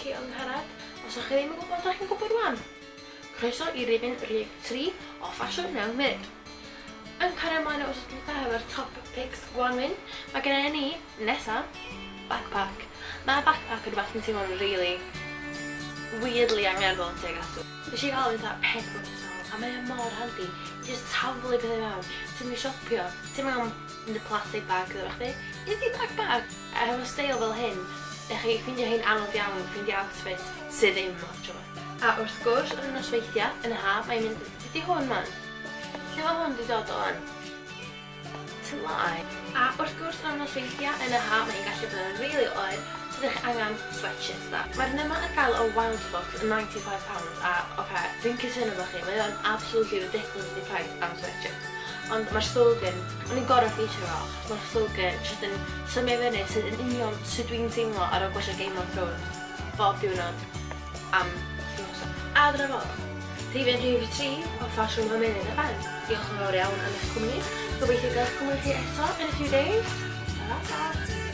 chi angharad. Os ydych chi ddim yn gwybod, ydych chi'n gwybod rwan. Croeso i rifin rhif 3 o ffasiwn mewn munud. Yn cario ymlaen o wrth gwrs efo'r top picks Gwanwyn, mae gen ni nesa backpack. Mae backpack yn rhywbeth yn teimlo'n really weirdly angerddol tuag at. Nes i gael fatha pen professional a mae mor handi i just taflu pethau mewn. Ti'n mynd i siopio, ti'n mynd yn y plastic bag ydych chdi. Ydy backpack efo steil fel hyn, ydych chi ffeindio hyn anodd iawn, ffeindio outfit sydd ddim o'r tro. A wrth gwrs, yn y nosweithiau, yn y haf, mae'n mynd, ydy hwn man? Lle mae hwn wedi dod o'n? Tylai. A wrth gwrs, yn y nosweithiau, yn y haf, mae'n gallu bod yn really oer, so ydych chi angen sweatshirts da. Mae'r yma ar gael o Wild Fox yn £95 a, oce, dwi'n cytuno efo chi, mae o'n absolutely ridiculously priced am sweatshirt. Ond mae'r slogan, o'n i'n gorau feature o, mae'r slogan jyst yn symud fyny sydd yn union sut dwi'n teimlo ar ôl gwasio Game of Thrones bob diwrnod am thnos. A dyna fo, rhifin rhif 3 o ffasiwn mewn munud y ben. Diolch yn fawr iawn am eich cwmni. Gobeithio gael eich cwmni chi eto in a few days. Ta-ra!